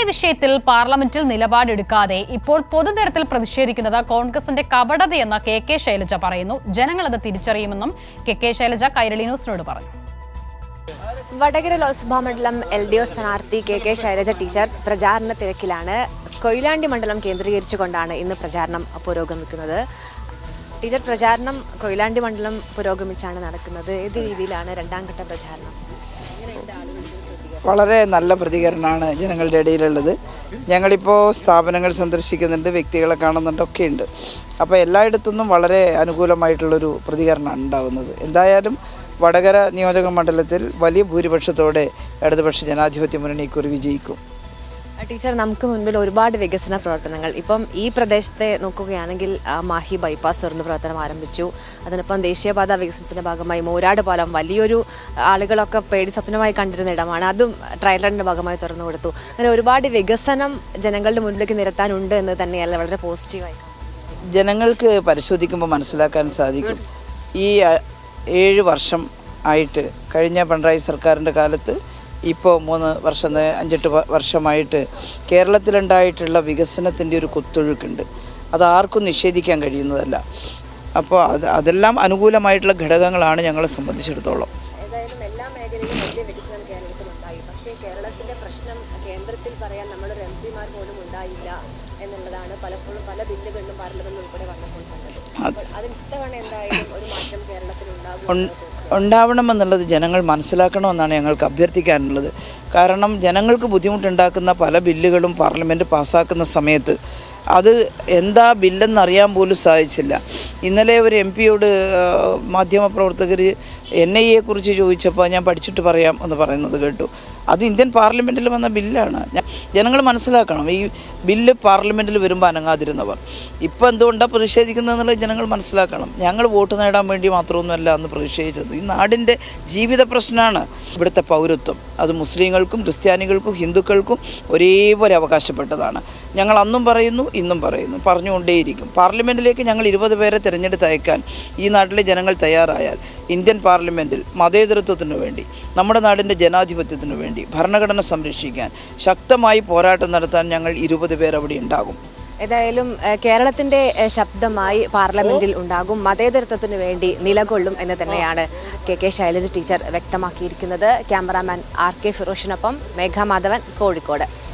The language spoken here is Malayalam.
വിഷയത്തിൽ പാർലമെന്റിൽ നിലപാടെടുക്കാതെ ഇപ്പോൾ പൊതുനിരത്തിൽ പ്രതിഷേധിക്കുന്നത് കോൺഗ്രസിന്റെ കപടതയെന്ന് കെ ശൈലജ പറയുന്നു. ജനങ്ങൾ അത് തിരിച്ചറിയുമെന്നും കെ ശൈലജ കൈരളി ന്യൂസിനോട് പറഞ്ഞു. വടകര ലോക്സഭാ മണ്ഡലം LDO സ്ഥാനാർത്ഥി കെ ശൈലജ ടീച്ചർ പ്രചാരണ തിരക്കിലാണ്. കൊയിലാണ്ടി മണ്ഡലം കേന്ദ്രീകരിച്ചുകൊണ്ടാണ് ഇന്ന് പ്രചാരണം പുരോഗമിക്കുന്നത്. ടീച്ചർ, പ്രചാരണം കൊയിലാണ്ടി മണ്ഡലം പുരോഗമിച്ചാണ് നടക്കുന്നത്. ഏത് രീതിയിലാണ് രണ്ടാം ഘട്ട പ്രചാരണം? വളരെ നല്ല പ്രതികരണമാണ് ജനങ്ങളുടെ ഇടയിലുള്ളത്. ഞങ്ങളിപ്പോൾ സ്ഥാപനങ്ങൾ സന്ദർശിക്കുന്നുണ്ട്, വ്യക്തികളെ കാണുന്നുണ്ട്, ഒക്കെയുണ്ട്. അപ്പോൾ എല്ലായിടത്തുനിന്നും വളരെ അനുകൂലമായിട്ടുള്ളൊരു പ്രതികരണമാണ് ഉണ്ടാകുന്നത്. എന്തായാലും വടകര നിയോജക മണ്ഡലത്തിൽ വലിയ ഭൂരിപക്ഷത്തോടെ ഇടതുപക്ഷ ജനാധിപത്യ മുന്നണി ഇക്കുറി വിജയിക്കും. ടീച്ചർ, നമുക്ക് മുൻപിൽ ഒരുപാട് വികസന പ്രവർത്തനങ്ങൾ ഇപ്പം ഈ പ്രദേശത്തെ നോക്കുകയാണെങ്കിൽ മാഹി ബൈപ്പാസ് തുറന്ന് പ്രവർത്തനം ആരംഭിച്ചു. അതിനൊപ്പം ദേശീയപാത വികസനത്തിൻ്റെ ഭാഗമായി മൂരാട് പാലം വലിയൊരു ആളുകളൊക്കെ പേടി സ്വപ്നമായി കണ്ടിരുന്ന ഇടമാണ്, അതും ട്രയൽ റണ്ണിൻ്റെ ഭാഗമായി തുറന്നു കൊടുത്തു. അങ്ങനെ ഒരുപാട് വികസനം ജനങ്ങളുടെ മുന്നിലേക്ക് നിരത്താനുണ്ട് എന്ന് തന്നെയല്ല വളരെ പോസിറ്റീവായി ജനങ്ങൾക്ക് പരിശോധിക്കുമ്പോൾ മനസ്സിലാക്കാൻ സാധിക്കും. ഈ 7 വർഷം ആയിട്ട് കഴിഞ്ഞ പിണറായി സർക്കാരിൻ്റെ കാലത്ത് ഇപ്പോൾ 3 വർഷം 5-8 വർഷമായിട്ട് കേരളത്തിലുണ്ടായിട്ടുള്ള വികസനത്തിൻ്റെ ഒരു കുത്തൊഴുക്കുണ്ട്. അത് ആർക്കും നിഷേധിക്കാൻ കഴിയുന്നതല്ല. അപ്പോൾ അതെല്ലാം അനുകൂലമായിട്ടുള്ള ഘടകങ്ങളാണ് ഞങ്ങളെ സംബന്ധിച്ചിടത്തോളം. ഏതായാലും എല്ലാ മേഖലയിലും വലിയ വികസനം കേരളത്തിലുണ്ടായി. പക്ഷേ കേരളത്തിൻ്റെ പ്രശ്നം കേന്ദ്രത്തിൽ പറയാൻ നമ്മളൊരു MP-മാർ പോലും ഉണ്ടായില്ല എന്നുള്ളതാണ് പലപ്പോഴും പല ബില്ലുകളിലും പാർലമെന്റിൽ ഉൾപ്പെടെ വന്നപ്പോൾ കണ്ടത്. അതിന് ഇത്തവണ എന്തായാലും ഒരു മാറ്റം കേരളത്തിൽ ഉണ്ടാവണമെന്നുള്ളത് ജനങ്ങൾ മനസ്സിലാക്കണമെന്നാണ് ഞങ്ങൾക്ക് അഭ്യർത്ഥിക്കാനുള്ളത്. കാരണം ജനങ്ങൾക്ക് ബുദ്ധിമുട്ടുണ്ടാക്കുന്ന പല ബില്ലുകളും പാർലമെൻറ്റ് പാസ്സാക്കുന്ന സമയത്ത് അത് എന്താ ബില്ലെന്നറിയാൻ പോലും സാധിച്ചില്ല. ഇന്നലെ ഒരു MP-യോട് മാധ്യമപ്രവർത്തകർ NIA കുറിച്ച് ചോദിച്ചപ്പോൾ ഞാൻ പഠിച്ചിട്ട് പറയാം എന്ന് പറയുന്നത് കേട്ടു. അത് ഇന്ത്യൻ പാർലമെൻറ്റിൽ വന്ന ബില്ലാണ്. ജനങ്ങൾ മനസ്സിലാക്കണം, ഈ ബില്ല് പാർലമെൻറ്റിൽ വരുമ്പോൾ അനങ്ങാതിരുന്നവർ ഇപ്പോൾ എന്തുകൊണ്ടാണ് പ്രതിഷേധിക്കുന്നതെന്നുള്ളത് ജനങ്ങൾ മനസ്സിലാക്കണം. ഞങ്ങൾ വോട്ട് നേടാൻ വേണ്ടി മാത്രമൊന്നുമല്ല അന്ന് പ്രതിഷേധിച്ചത്. ഈ നാടിൻ്റെ ജീവിത പ്രശ്നമാണ്. ഇവിടുത്തെ പൗരത്വം അത് മുസ്ലിങ്ങൾക്കും ക്രിസ്ത്യാനികൾക്കും ഹിന്ദുക്കൾക്കും ഒരേപോലെ അവകാശപ്പെട്ടതാണ്. ഞങ്ങൾ അന്നും പറയുന്നു, ഇന്നും പറയുന്നു, പറഞ്ഞുകൊണ്ടേയിരിക്കും. പാർലമെൻറ്റിലേക്ക് ഞങ്ങൾ 20 പേരെ തിരഞ്ഞെടുത്ത് അയക്കാൻ ഈ നാട്ടിലെ ജനങ്ങൾ തയ്യാറായാൽ ഇന്ത്യൻ പാർലമെൻറ്റിൽ മതേതരത്വത്തിനു വേണ്ടി, നമ്മുടെ നാടിൻ്റെ ജനാധിപത്യത്തിനു വേണ്ടി, ഭരണഘടന സംരക്ഷിക്കാൻ ശക്തമായി പോരാട്ടം നടത്താൻ ഞങ്ങൾ 20 പേർ അവിടെ ഉണ്ടാകും. ഏതായാലും കേരളത്തിൻ്റെ ശബ്ദമായി പാർലമെന്റിൽ ഉണ്ടാകും, മതേതരത്വത്തിന് വേണ്ടി നിലകൊള്ളും എന്ന് തന്നെയാണ് കെ ശൈലജ ടീച്ചർ വ്യക്തമാക്കിയിരിക്കുന്നത്. ക്യാമറാമാൻ RK ഫിറോഷിനൊപ്പം മേഘ മാധവൻ, കോഴിക്കോട്.